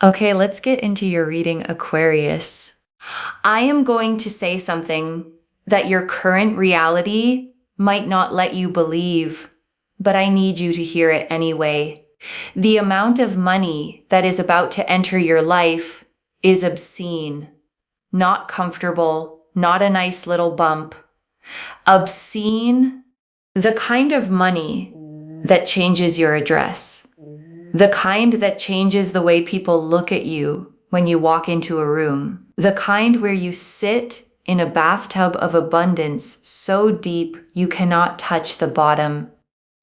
Okay, let's get into your reading, Aquarius. I am going to say something that your current reality might not let you believe, but I need you to hear it anyway. The amount of money that is about to enter your life is obscene, not comfortable, not a nice little bump. Obscene, the kind of money that changes your address. The kind that changes the way people look at you when you walk into a room. The kind where you sit in a bathtub of abundance so deep you cannot touch the bottom.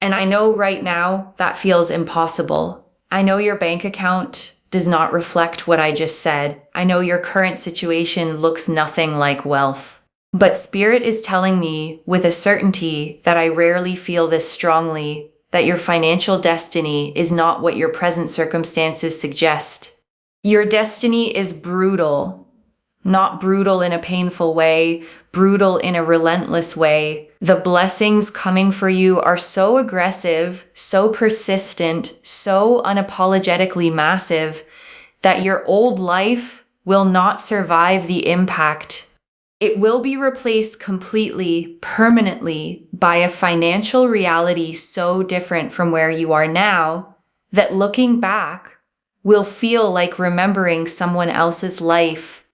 And I know right now that feels impossible. I know your bank account does not reflect what I just said. I know your current situation looks nothing like wealth. But Spirit is telling me with a certainty that I rarely feel this strongly, that your financial destiny is not what your present circumstances suggest. Your destiny is brutal, not brutal in a painful way, brutal in a relentless way. The blessings coming for you are so aggressive, so persistent, so unapologetically massive that your old life will not survive the impact. It will be replaced completely, permanently, by a financial reality so different from where you are now that looking back will feel like remembering someone else's life.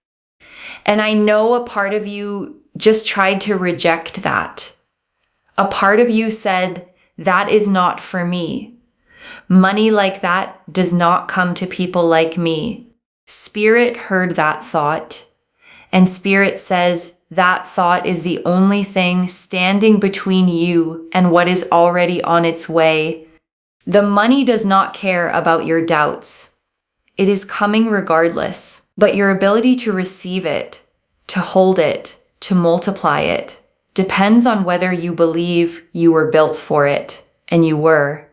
And I know a part of you just tried to reject that. A part of you said, that is not for me. Money like that does not come to people like me. Spirit heard that thought. And Spirit says that thought is the only thing standing between you and what is already on its way. The money does not care about your doubts. It is coming regardless, but your ability to receive it, to hold it, to multiply it, depends on whether you believe you were built for it, and you were.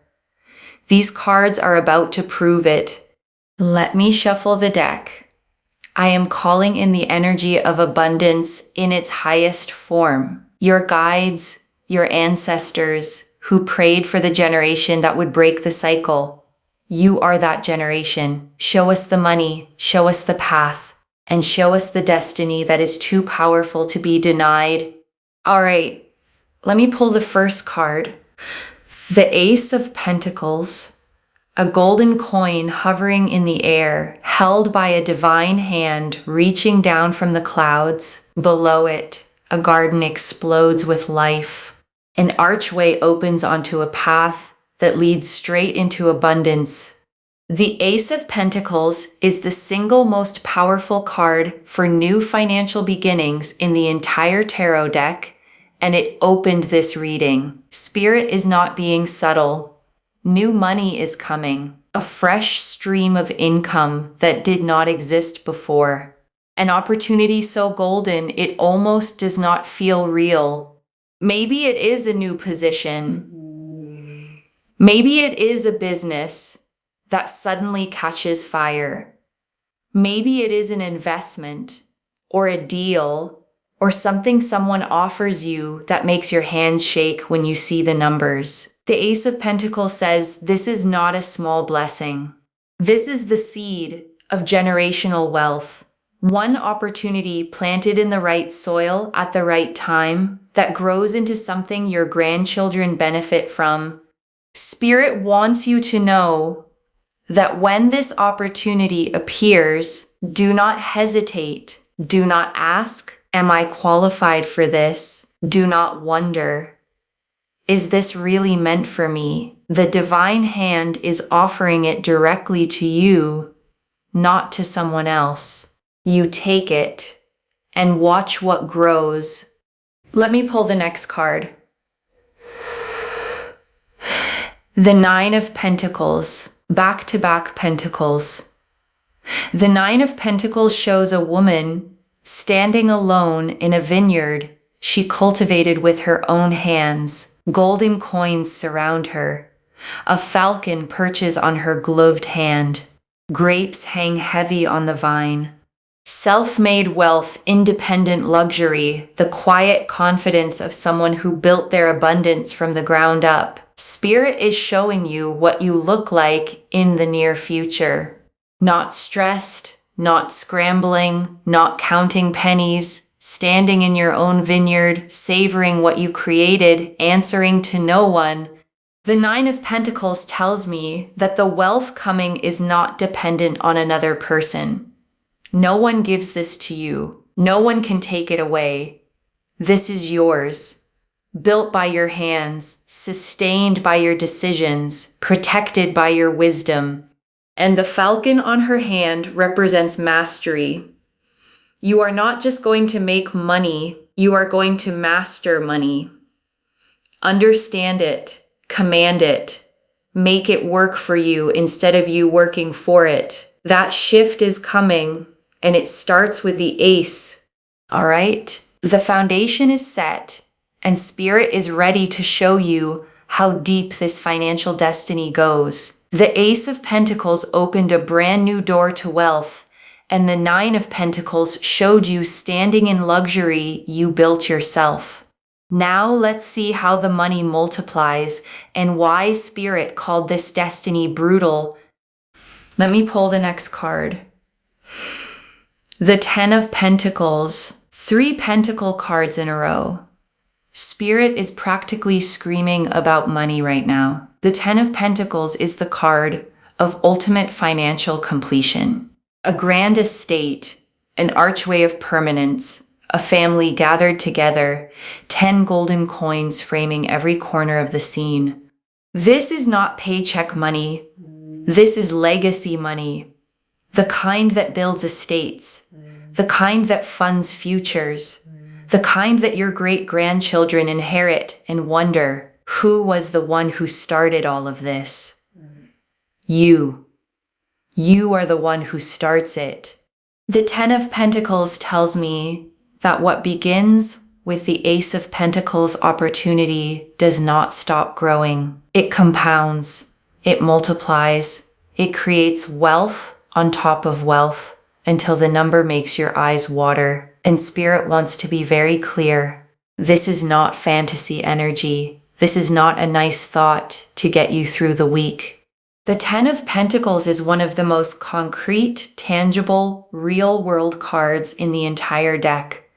These cards are about to prove it. Let me shuffle the deck. I am calling in the energy of abundance in its highest form. Your guides, your ancestors who prayed for the generation that would break the cycle. You are that generation. Show us the money, show us the path, and show us the destiny that is too powerful to be denied. All right, let me pull the first card. The Ace of Pentacles. A golden coin hovering in the air, held by a divine hand reaching down from the clouds. Below it, a garden explodes with life. An archway opens onto a path that leads straight into abundance. The Ace of Pentacles is the single most powerful card for new financial beginnings in the entire tarot deck, and it opened this reading. Spirit is not being subtle. New money is coming, a fresh stream of income that did not exist before. An opportunity so golden it almost does not feel real. Maybe it is a new position. Maybe it is a business that suddenly catches fire. Maybe it is an investment or a deal or something someone offers you that makes your hands shake when you see the numbers. The Ace of Pentacles says this is not a small blessing. This is the seed of generational wealth. One opportunity planted in the right soil at the right time that grows into something your grandchildren benefit from. Spirit wants you to know that when this opportunity appears, do not hesitate. Do not ask, am I qualified for this? Do not wonder, is this really meant for me? The divine hand is offering it directly to you, not to someone else. You take it and watch what grows. Let me pull the next card. The Nine of Pentacles, back-to-back pentacles. The Nine of Pentacles shows a woman standing alone in a vineyard she cultivated with her own hands. Golden coins surround her. A falcon perches on her gloved hand. Grapes hang heavy on the vine. Self-made wealth, independent luxury, the quiet confidence of someone who built their abundance from the ground up. Spirit is showing you what you look like in the near future. Not stressed, not scrambling, not counting pennies, standing in your own vineyard, savoring what you created, answering to no one. The Nine of Pentacles tells me that the wealth coming is not dependent on another person. No one gives this to you. No one can take it away. This is yours, built by your hands, sustained by your decisions, protected by your wisdom. And the falcon on her hand represents mastery. You are not just going to make money, you are going to master money. Understand it. Command it. Make it work for you instead of you working for it. That shift is coming, and it starts with the ace. All right? The foundation is set, and Spirit is ready to show you how deep this financial destiny goes. The Ace of Pentacles opened a brand new door to wealth, and the Nine of Pentacles showed you standing in luxury you built yourself. Now let's see how the money multiplies and why Spirit called this destiny brutal. Let me pull the next card. The Ten of Pentacles, 3 pentacle cards in a row. Spirit is practically screaming about money right now. The Ten of Pentacles is the card of ultimate financial completion. A grand estate, an archway of permanence, a family gathered together, 10 golden coins framing every corner of the scene. This is not paycheck money. This is legacy money. The kind that builds estates. The kind that funds futures. The kind that your great-grandchildren inherit and wonder, who was the one who started all of this? You. You are the one who starts it. The Ten of Pentacles tells me that what begins with the Ace of Pentacles opportunity does not stop growing. It compounds, it multiplies, it creates wealth on top of wealth until the number makes your eyes water. And Spirit wants to be very clear. This is not fantasy energy. This is not a nice thought to get you through the week. The Ten of Pentacles is one of the most concrete, tangible, real-world cards in the entire deck.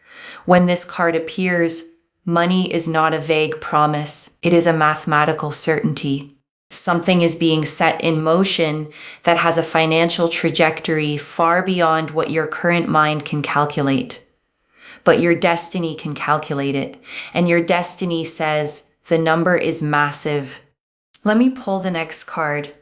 When this card appears, money is not a vague promise. It is a mathematical certainty. Something is being set in motion that has a financial trajectory far beyond what your current mind can calculate. But your destiny can calculate it, and your destiny says the number is massive. Let me pull the next card.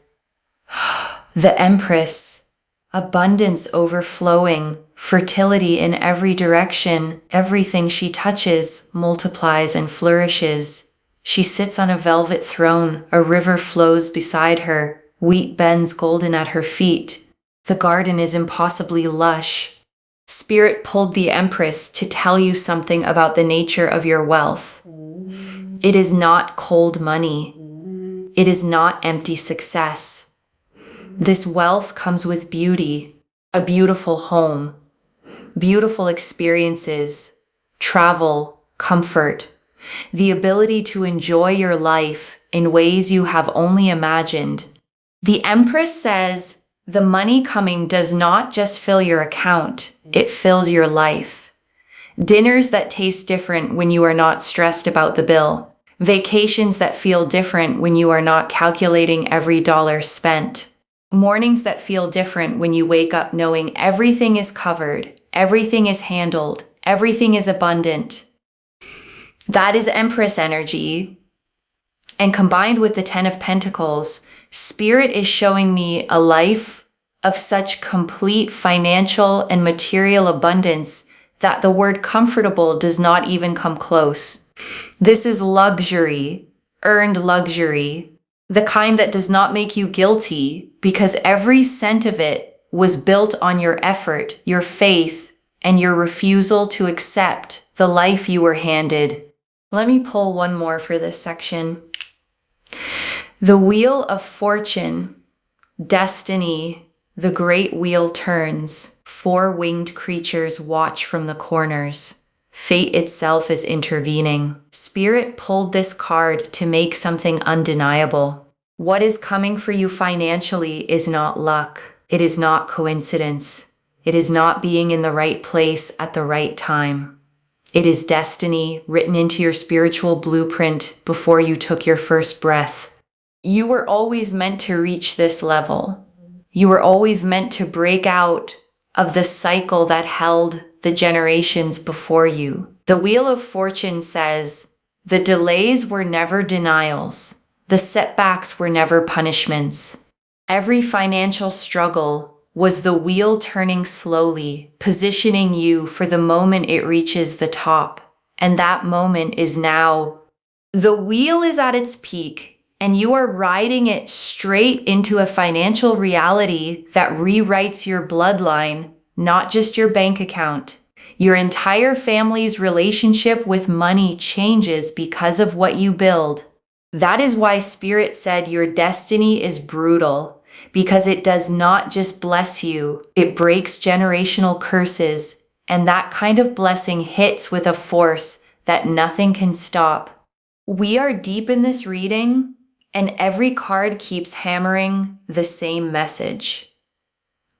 The Empress. Abundance overflowing, fertility in every direction. Everything she touches multiplies and flourishes. She sits on a velvet throne. A river flows beside her. Wheat bends golden at her feet. The garden is impossibly lush. Spirit pulled the Empress to tell you something about the nature of your wealth. It is not cold money. It is not empty success. This wealth comes with beauty, a beautiful home, beautiful experiences, travel, comfort, the ability to enjoy your life in ways you have only imagined. The Empress says the money coming does not just fill your account, it fills your life. Dinners that taste different when you are not stressed about the bill. Vacations that feel different when you are not calculating every dollar spent. Mornings that feel different when you wake up knowing everything is covered, everything is handled, everything is abundant. That is Empress energy. And combined with the Ten of Pentacles, Spirit is showing me a life of such complete financial and material abundance that the word comfortable does not even come close. This is luxury, earned luxury, the kind that does not make you guilty because every cent of it was built on your effort, your faith, and your refusal to accept the life you were handed. Let me pull one more for this section. The Wheel of Fortune, Destiny, the great wheel turns. 4 winged creatures watch from the corners. Fate itself is intervening. Spirit pulled this card to make something undeniable. What is coming for you financially is not luck. It is not coincidence. It is not being in the right place at the right time. It is destiny written into your spiritual blueprint before you took your first breath. You were always meant to reach this level. You were always meant to break out of the cycle that held the generations before you. The Wheel of Fortune says, the delays were never denials. The setbacks were never punishments. Every financial struggle was the wheel turning slowly, positioning you for the moment it reaches the top. And that moment is now. The wheel is at its peak, and you are riding it straight into a financial reality that rewrites your bloodline, not just your bank account. Your entire family's relationship with money changes because of what you build. That is why Spirit said your destiny is brutal. Because it does not just bless you, it breaks generational curses, and that kind of blessing hits with a force that nothing can stop. We are deep in this reading, and every card keeps hammering the same message.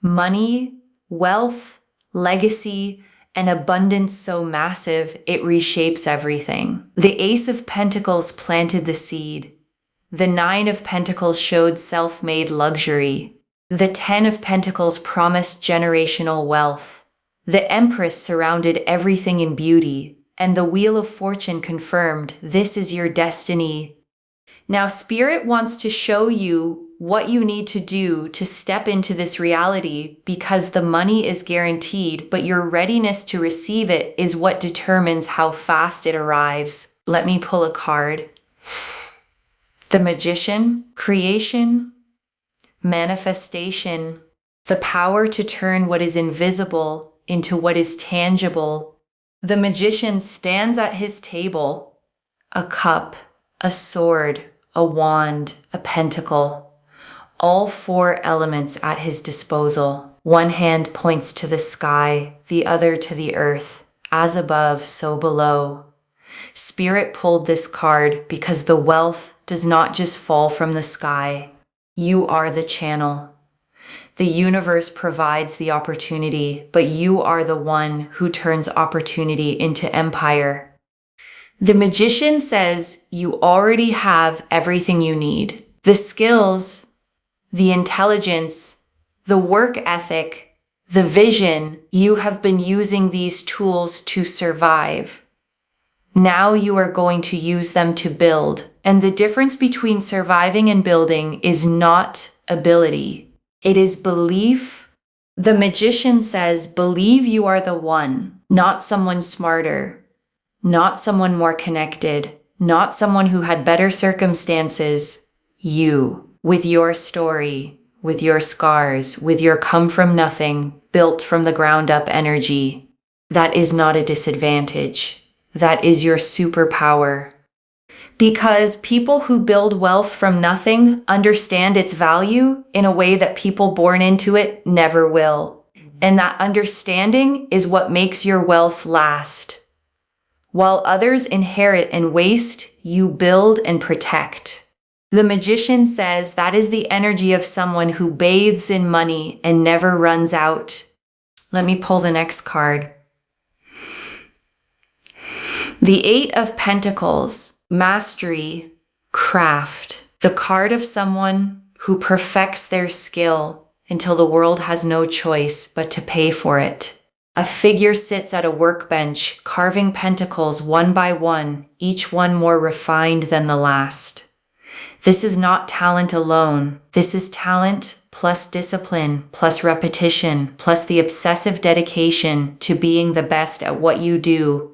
Money, wealth, legacy, an abundance so massive it reshapes everything. The Ace of Pentacles planted the seed. The Nine of Pentacles showed self-made luxury. The Ten of Pentacles promised generational wealth. The Empress surrounded everything in beauty, and the Wheel of Fortune confirmed this is your destiny. Now, Spirit wants to show you what you need to do to step into this reality because the money is guaranteed, but your readiness to receive it is what determines how fast it arrives. Let me pull a card. The Magician, creation, manifestation, the power to turn what is invisible into what is tangible. The Magician stands at his table, a cup, a sword, a wand, a pentacle, all four elements at his disposal. One hand points to the sky, the other to the earth, as above, so below. Spirit pulled this card because the wealth does not just fall from the sky. You are the channel. The universe provides the opportunity, but you are the one who turns opportunity into empire. The Magician says you already have everything you need. The skills, the intelligence, the work ethic, the vision. You have been using these tools to survive. Now you are going to use them to build. And the difference between surviving and building is not ability. It is belief. The Magician says, believe you are the one, not someone smarter, not someone more connected, not someone who had better circumstances. You, with your story, with your scars, with your come from nothing, built from the ground up energy. That is not a disadvantage. That is your superpower. Because people who build wealth from nothing understand its value in a way that people born into it never will. And that understanding is what makes your wealth last. While others inherit and waste, you build and protect. The Magician says that is the energy of someone who bathes in money and never runs out. Let me pull the next card. The Eight of Pentacles, mastery, craft. The card of someone who perfects their skill until the world has no choice but to pay for it. A figure sits at a workbench, carving pentacles one by one, each one more refined than the last. This is not talent alone. This is talent plus discipline, plus repetition, plus the obsessive dedication to being the best at what you do.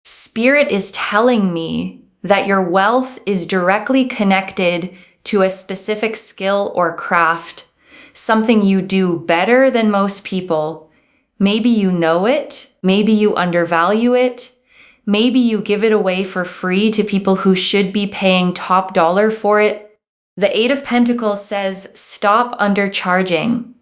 Spirit is telling me that your wealth is directly connected to a specific skill or craft, something you do better than most people. Maybe you know it, maybe you undervalue it, maybe you give it away for free to people who should be paying top dollar for it. The Eight of Pentacles says, stop undercharging.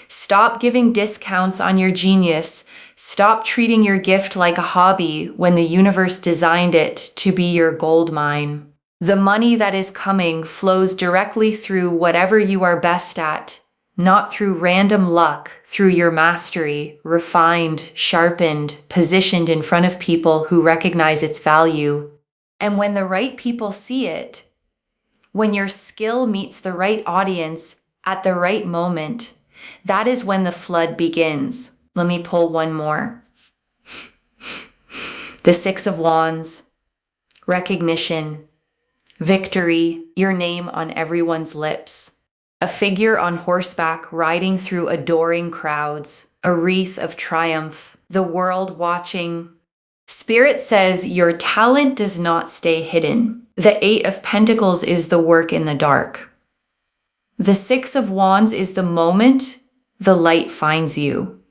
Stop giving discounts on your genius. Stop treating your gift like a hobby when the universe designed it to be your gold mine. The money that is coming flows directly through whatever you are best at, not through random luck, through your mastery, refined, sharpened, positioned in front of people who recognize its value. And when the right people see it, when your skill meets the right audience at the right moment, that is when the flood begins. Let me pull one more. The Six of Wands, recognition, victory, your name on everyone's lips. A figure on horseback riding through adoring crowds, a wreath of triumph, the world watching. Spirit says your talent does not stay hidden. The Eight of Pentacles is the work in the dark. The Six of Wands is the moment the light finds you.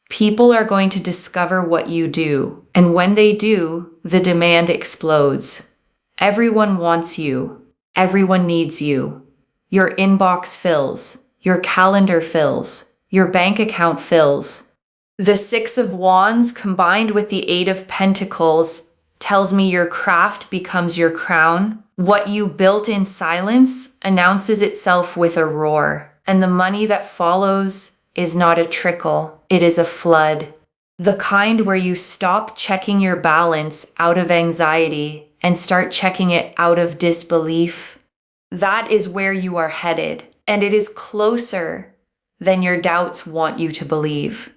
People are going to discover what you do, and when they do, the demand explodes. Everyone wants you. Everyone needs you. Your inbox fills. Your calendar fills. Your bank account fills. The Six of Wands combined with the Eight of Pentacles tells me your craft becomes your crown. What you built in silence announces itself with a roar, and the money that follows is not a trickle, it is a flood. The kind where you stop checking your balance out of anxiety and start checking it out of disbelief. That is where you are headed, and it is closer than your doubts want you to believe.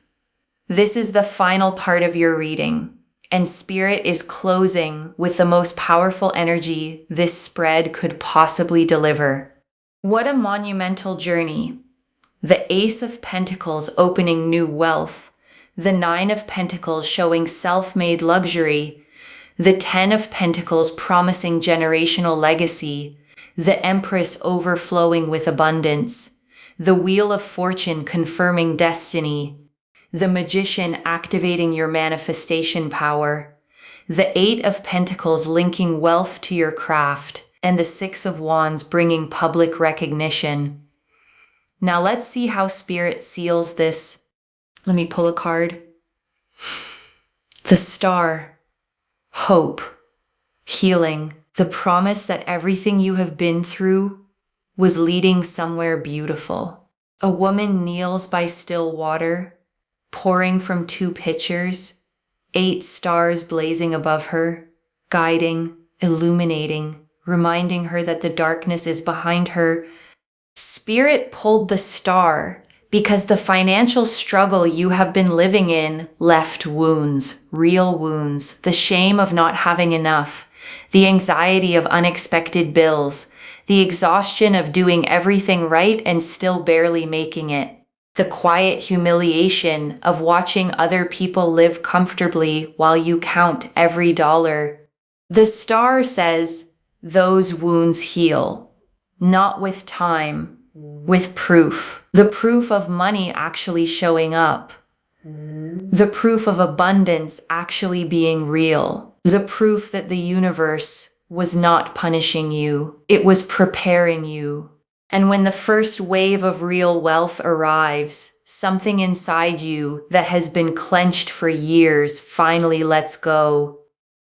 This is the final part of your reading, and Spirit is closing with the most powerful energy this spread could possibly deliver. What a monumental journey. The Ace of Pentacles opening new wealth, the Nine of Pentacles showing self-made luxury, the Ten of Pentacles promising generational legacy, the Empress overflowing with abundance, the Wheel of Fortune confirming destiny, the Magician activating your manifestation power, the Eight of Pentacles linking wealth to your craft, and the Six of Wands bringing public recognition. Now let's see how Spirit seals this. Let me pull a card. The Star, hope, healing, the promise that everything you have been through was leading somewhere beautiful. A woman kneels by still water, pouring from two pitchers, 8 stars blazing above her, guiding, illuminating, reminding her that the darkness is behind her. Spirit pulled the star because the financial struggle you have been living in left wounds, real wounds, the shame of not having enough, the anxiety of unexpected bills, the exhaustion of doing everything right and still barely making it, the quiet humiliation of watching other people live comfortably while you count every dollar. The star says those wounds heal, not with time, with proof. The proof of money actually showing up. The proof of abundance actually being real. The proof that the universe was not punishing you. It was preparing you. And when the first wave of real wealth arrives, something inside you that has been clenched for years finally lets go.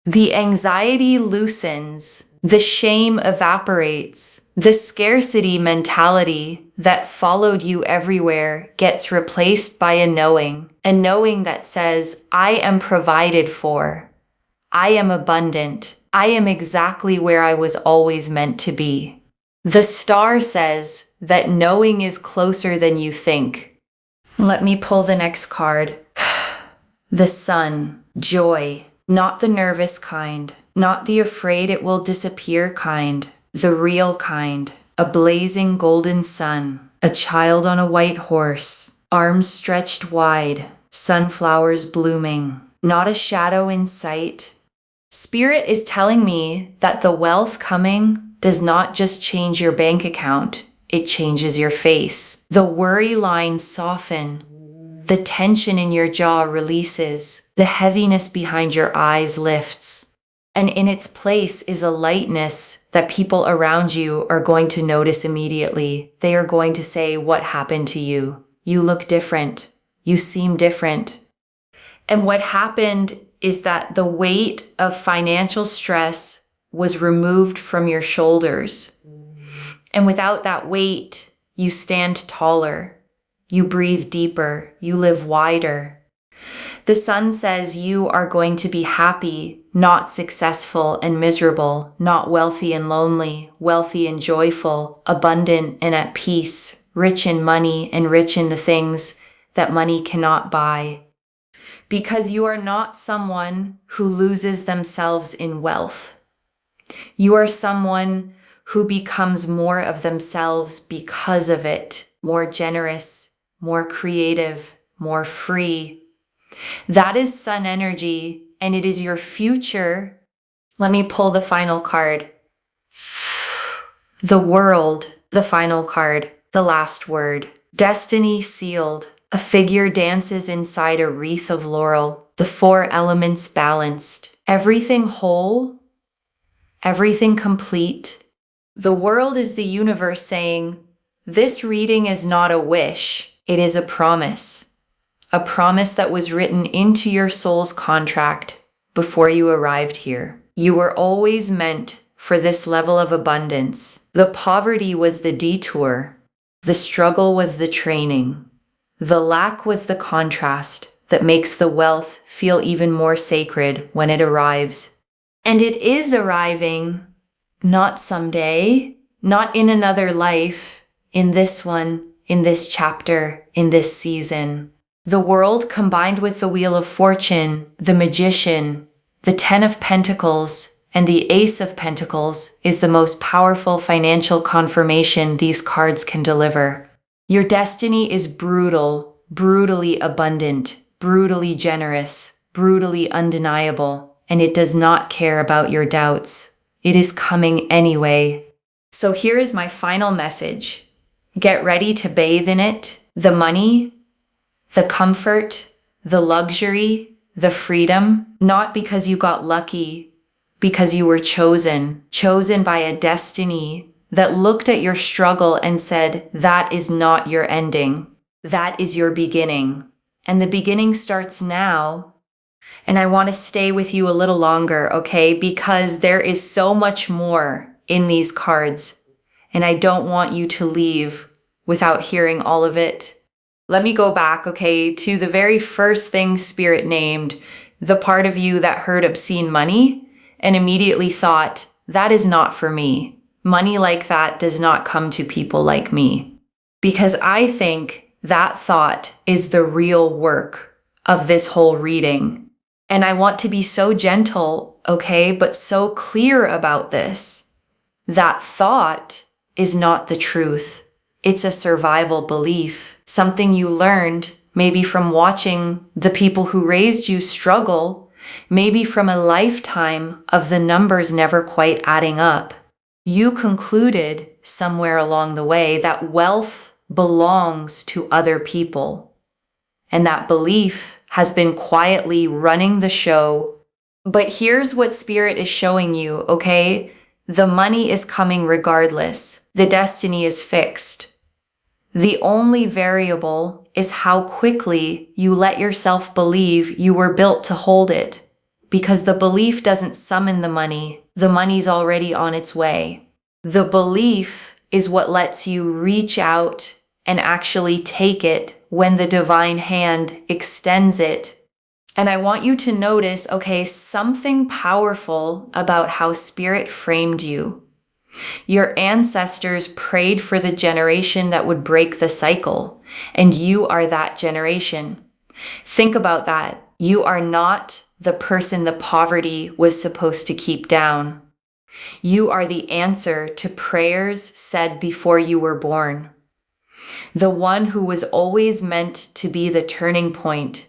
The anxiety loosens. The shame evaporates. The scarcity mentality that followed you everywhere gets replaced by a knowing that says, I am provided for. I am abundant. I am exactly where I was always meant to be. The star says that knowing is closer than you think. Let me pull the next card. The Sun, joy, not the nervous kind. Not the afraid it will disappear kind, the real kind, a blazing golden sun, a child on a white horse, arms stretched wide, sunflowers blooming, not a shadow in sight. Spirit is telling me that the wealth coming does not just change your bank account, it changes your face. The worry lines soften, the tension in your jaw releases, the heaviness behind your eyes lifts. And in its place is a lightness that people around you are going to notice immediately. They are going to say, what happened to you? You look different. You seem different. And what happened is that the weight of financial stress was removed from your shoulders. And without that weight, you stand taller. you breathe deeper, you live wider. The sun says you are going to be happy, not successful and miserable, not wealthy and lonely, wealthy and joyful, abundant and at peace, rich in money and rich in the things that money cannot buy. Because you are not someone who loses themselves in wealth. You are someone who becomes more of themselves because of it, more generous, more creative, more free. That is sun energy, and it is your future. Let me pull the final card. The world, the final card, the last word. Destiny sealed. A figure dances inside a wreath of laurel. The four elements balanced. Everything whole, everything complete. The world is the universe saying, this reading is not a wish, it is a promise. A promise that was written into your soul's contract before you arrived here. You were always meant for this level of abundance. The poverty was the detour. The struggle was the training. The lack was the contrast that makes the wealth feel even more sacred when it arrives. And it is arriving, not someday, not in another life, in this one, in this chapter, in this season. The world combined with the Wheel of Fortune, the Magician, the Ten of Pentacles, and the Ace of Pentacles is the most powerful financial confirmation these cards can deliver. Your destiny is brutal, brutally abundant, brutally generous, brutally undeniable, and it does not care about your doubts. It is coming anyway. So here is my final message. Get ready to bathe in it. The money, the comfort, the luxury, the freedom, not because you got lucky, because you were chosen by a destiny that looked at your struggle and said, that is not your ending. That is your beginning. And the beginning starts now. And I want to stay with you a little longer, okay? Because there is so much more in these cards. And I don't want you to leave without hearing all of it. Let me go back, okay, to the very first thing Spirit named, the part of you that heard obscene money and immediately thought, that is not for me. Money like that does not come to people like me. Because I think that thought is the real work of this whole reading. And I want to be so gentle, okay, but so clear about this. That thought is not the truth. It's a survival belief, something you learned maybe from watching the people who raised you struggle, maybe from a lifetime of the numbers never quite adding up. You concluded somewhere along the way that wealth belongs to other people. And that belief has been quietly running the show. But here's what Spirit is showing you, okay? The money is coming regardless. The destiny is fixed. The only variable is how quickly you let yourself believe you were built to hold it. Because the belief doesn't summon the money's already on its way. The belief is what lets you reach out and actually take it when the divine hand extends it. And I want you to notice, okay, something powerful about how Spirit framed you. Your ancestors prayed for the generation that would break the cycle, and you are that generation. Think about that. You are not the person the poverty was supposed to keep down. You are the answer to prayers said before you were born. The one who was always meant to be the turning point.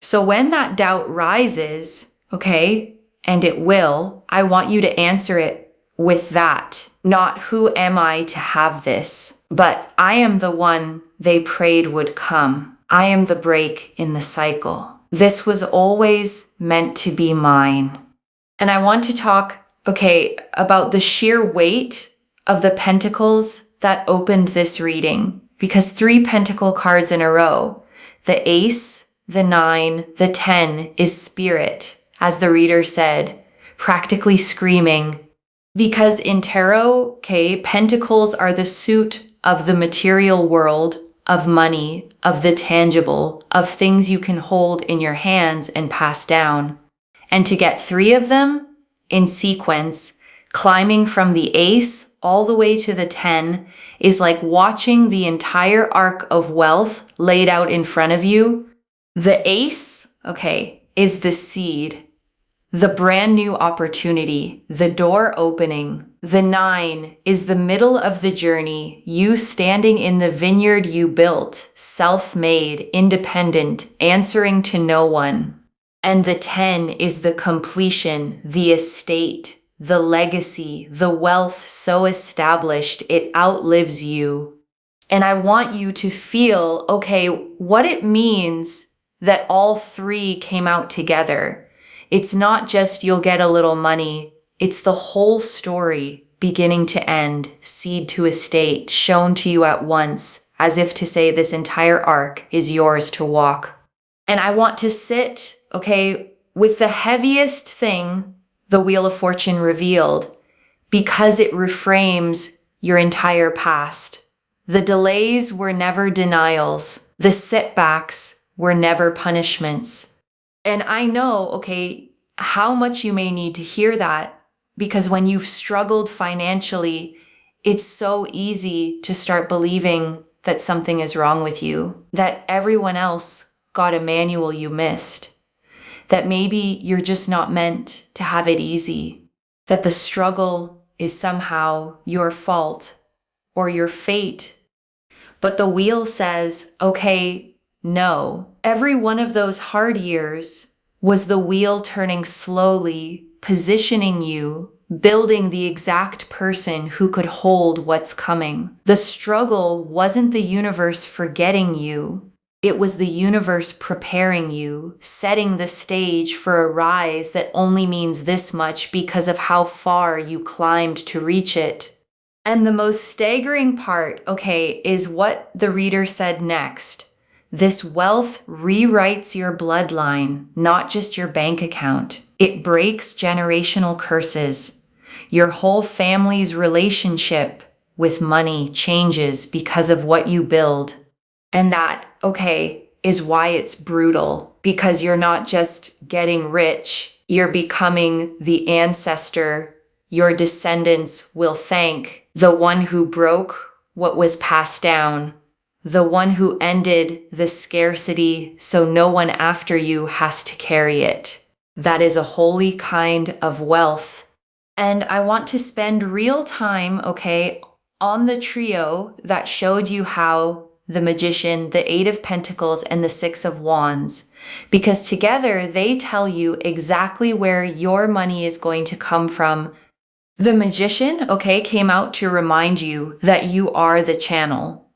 So when that doubt rises, okay, and it will, I want you to answer it with that. Not who am I to have this, but I am the one they prayed would come. I am the break in the cycle. This was always meant to be mine. And I want to talk, okay, about the sheer weight of the pentacles that opened this reading. Because 3 pentacle cards in a row, the Ace, the 9, the 10 is Spirit, as the reader said, practically screaming. Because in tarot, okay, pentacles are the suit of the material world, of money, of the tangible, of things you can hold in your hands and pass down. And to get 3 of them in sequence, climbing from the ace all the way to the 10, is like watching the entire arc of wealth laid out in front of you. The ace, okay, is the seed, the brand new opportunity, the door opening. The 9 is the middle of the journey, you standing in the vineyard you built, self-made, independent, answering to no one. And the 10 is the completion, the estate, the legacy, the wealth so established it outlives you. And I want you to feel, okay, what it means that all 3 came out together. It's not just you'll get a little money. It's the whole story, beginning to end, seed to estate, shown to you at once, as if to say this entire arc is yours to walk. And I want to sit, okay, with the heaviest thing, the Wheel of Fortune revealed, because it reframes your entire past. The delays were never denials. The setbacks were never punishments. And I know, okay, how much you may need to hear that, because when you've struggled financially, it's so easy to start believing that something is wrong with you, that everyone else got a manual you missed, that maybe you're just not meant to have it easy, that the struggle is somehow your fault or your fate. But the wheel says, okay, no. Every one of those hard years was the wheel turning slowly, positioning you, building the exact person who could hold what's coming. The struggle wasn't the universe forgetting you. It was the universe preparing you, setting the stage for a rise that only means this much because of how far you climbed to reach it. And the most staggering part, okay, is what the reader said next. This wealth rewrites your bloodline, not just your bank account. It breaks generational curses. Your whole family's relationship with money changes because of what you build. And that, okay, is why it's brutal. Because you're not just getting rich, you're becoming the ancestor your descendants will thank, the one who broke what was passed down, the one who ended the scarcity so no one after you has to carry it. That is a holy kind of wealth. And I want to spend real time, okay, on the trio that showed you how the Magician, the 8 of Pentacles, and the 6 of Wands, because together they tell you exactly where your money is going to come from. The Magician, okay, came out to remind you that you are the channel.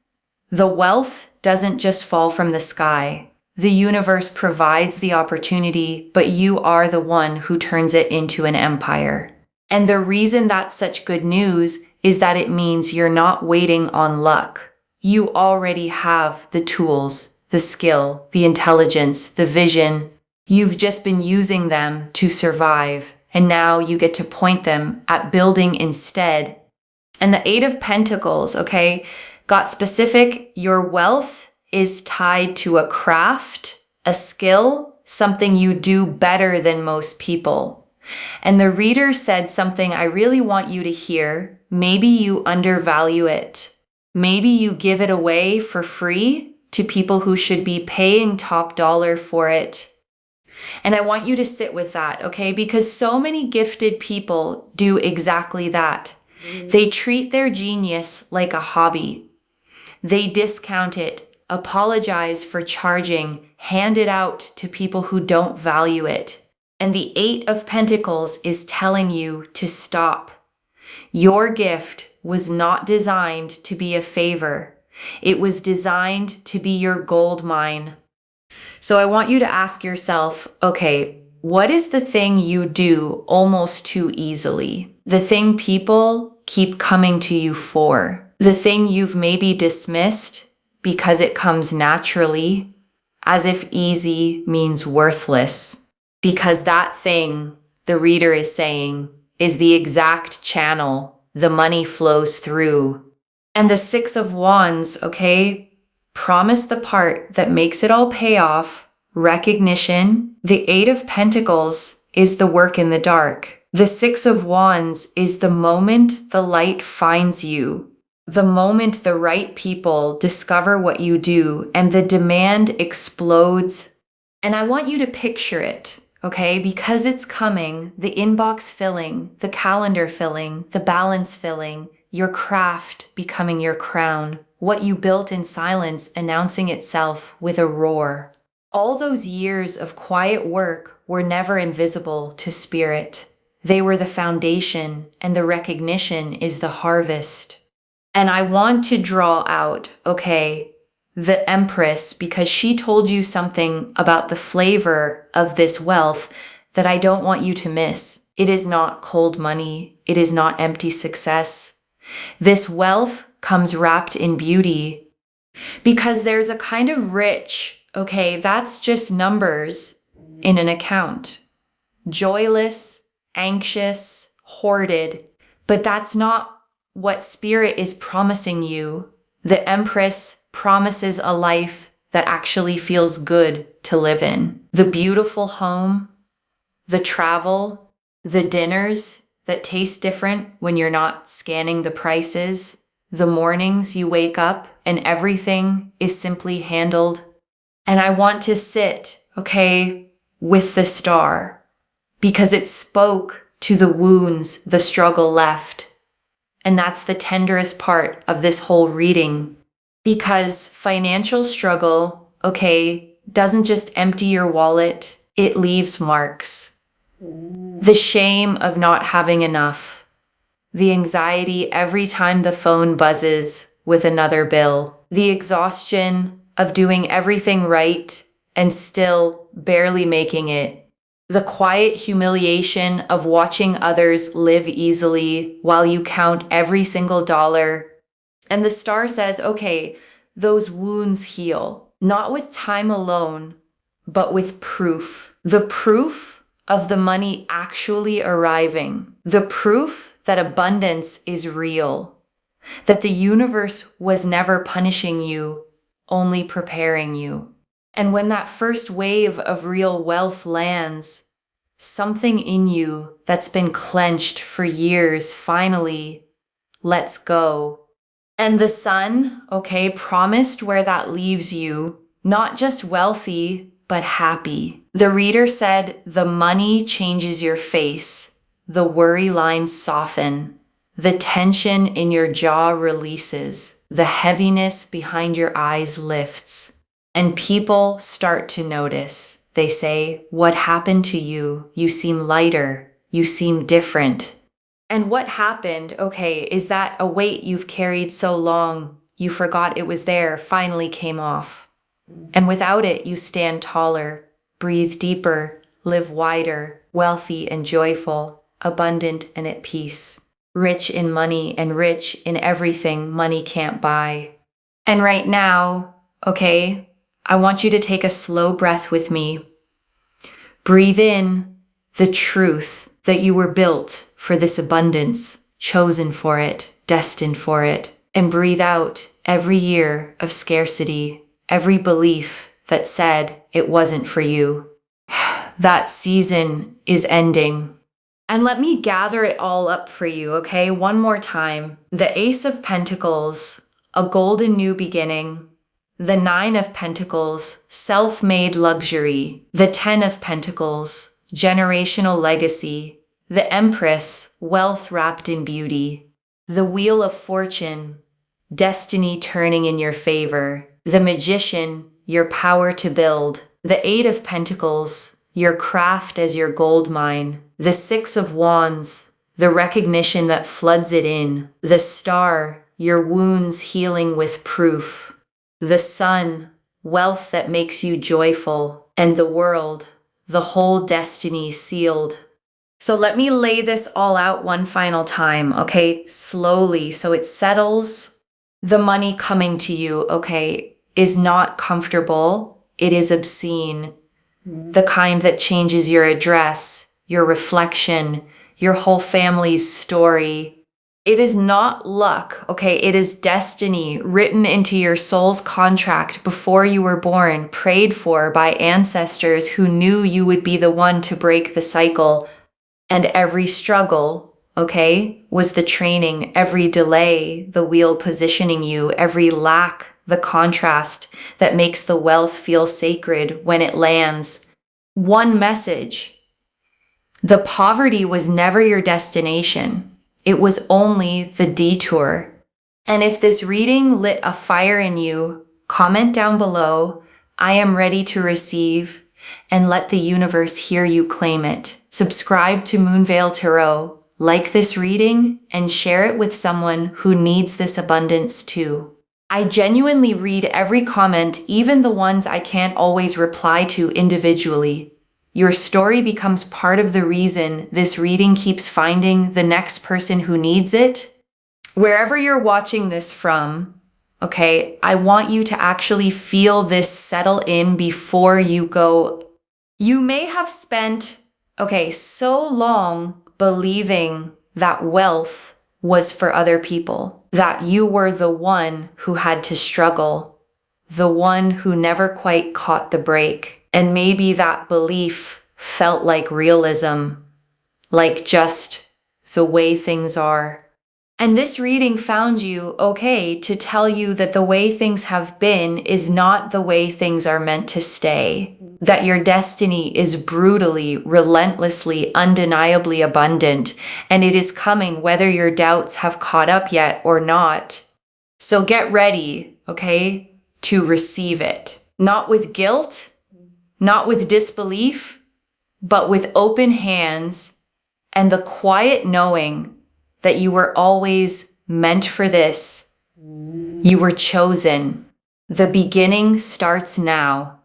The wealth doesn't just fall from the sky. The universe provides the opportunity, but you are the one who turns it into an empire. And the reason that's such good news is that it means you're not waiting on luck. You already have the tools, the skill, the intelligence, the vision. You've just been using them to survive, and now you get to point them at building instead. And the 8 of Pentacles, okay, got specific. Your wealth is tied to a craft, a skill, something you do better than most people. And the reader said something I really want you to hear. Maybe you undervalue it. Maybe you give it away for free to people who should be paying top dollar for it. And I want you to sit with that, okay? Because so many gifted people do exactly that. They treat their genius like a hobby. They discount it, apologize for charging, hand it out to people who don't value it. And the 8 of Pentacles is telling you to stop. Your gift was not designed to be a favor. It was designed to be your gold mine. So I want you to ask yourself, okay, what is the thing you do almost too easily? The thing people keep coming to you for? The thing you've maybe dismissed because it comes naturally, as if easy means worthless? Because that thing, the reader is saying, is the exact channel the money flows through. And the 6 of Wands, okay, Promise the part that makes it all pay off. Recognition. The Eight of Pentacles is the work in the dark. The Six of Wands is the moment the light finds you. The moment the right people discover what you do and the demand explodes. And I want you to picture it, okay? Because it's coming, the inbox filling, the calendar filling, the balance filling, your craft becoming your crown, what you built in silence announcing itself with a roar. All those years of quiet work were never invisible to spirit. They were the foundation, and the recognition is the harvest. And I want to draw out, okay, the Empress, because she told you something about the flavor of this wealth that I don't want you to miss. It is not cold money. It is not empty success. This wealth comes wrapped in beauty because there's a kind of rich, okay, that's just numbers in an account. Joyless, anxious, hoarded, but that's not what Spirit is promising you. The Empress promises a life that actually feels good to live in. The beautiful home, the travel, the dinners that taste different when you're not scanning the prices, the mornings you wake up and everything is simply handled. And I want to sit, okay, with the star because it spoke to the wounds the struggle left. And that's the tenderest part of this whole reading, because financial struggle, okay, doesn't just empty your wallet, it leaves marks. The shame of not having enough, the anxiety every time the phone buzzes with another bill, the exhaustion of doing everything right and still barely making it. The quiet humiliation of watching others live easily while you count every single dollar. And the star says, okay, those wounds heal, not with time alone, but with proof. The proof of the money actually arriving. The proof that abundance is real. That the universe was never punishing you, only preparing you. And when that first wave of real wealth lands, something in you that's been clenched for years finally lets go. And the sun, okay, promised where that leaves you, not just wealthy, but happy. The reader said, the money changes your face. The worry lines soften. The tension in your jaw releases. The heaviness behind your eyes lifts. And people start to notice. They say, what happened to you? You seem lighter. You seem different. And what happened, okay, is that a weight you've carried so long, you forgot it was there, finally came off. And without it, you stand taller, breathe deeper, live wider, wealthy and joyful, abundant and at peace. Rich in money and rich in everything money can't buy. And right now, okay, I want you to take a slow breath with me. Breathe in the truth that you were built for this abundance, chosen for it, destined for it. And breathe out every year of scarcity, every belief that said it wasn't for you. That season is ending. And let me gather it all up for you, okay? One more time. The Ace of Pentacles, a golden new beginning. The Nine of Pentacles, self-made luxury. The Ten of Pentacles, generational legacy. The Empress, wealth wrapped in beauty. The Wheel of Fortune, destiny turning in your favor. The Magician, your power to build. The Eight of Pentacles, your craft as your gold mine. The Six of Wands, the recognition that floods it in. The Star, your wounds healing with proof. The Sun, wealth that makes you joyful. And the World, the whole destiny sealed. So let me lay this all out one final time, okay? Slowly, so it settles. The money coming to you, okay, is not comfortable. It is obscene. The kind that changes your address, your reflection, your whole family's story. It is not luck, okay? It is destiny written into your soul's contract before you were born, prayed for by ancestors who knew you would be the one to break the cycle. And every struggle, okay, was the training, every delay, the wheel positioning you, every lack, the contrast that makes the wealth feel sacred when it lands. One message: the poverty was never your destination. It was only the detour. And if this reading lit a fire in you, comment down below, I am ready to receive, and let the universe hear you claim it. Subscribe to Moonveil Tarot, like this reading, and share it with someone who needs this abundance too. I genuinely read every comment, even the ones I can't always reply to individually. Your story becomes part of the reason this reading keeps finding the next person who needs it. Wherever you're watching this from, okay, I want you to actually feel this settle in before you go. You may have spent, so long believing that wealth was for other people, that you were the one who had to struggle, the one who never quite caught the break. And maybe that belief felt like realism, like just the way things are. And this reading found you, to tell you that the way things have been is not the way things are meant to stay. That your destiny is brutally, relentlessly, undeniably abundant, and it is coming whether your doubts have caught up yet or not. So get ready, to receive it. Not with guilt, not with disbelief, but with open hands and the quiet knowing that you were always meant for this. You were chosen. The beginning starts now,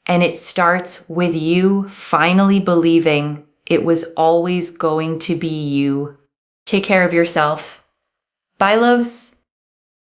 and it starts with you finally believing it was always going to be you. Take care of yourself. Bye, loves.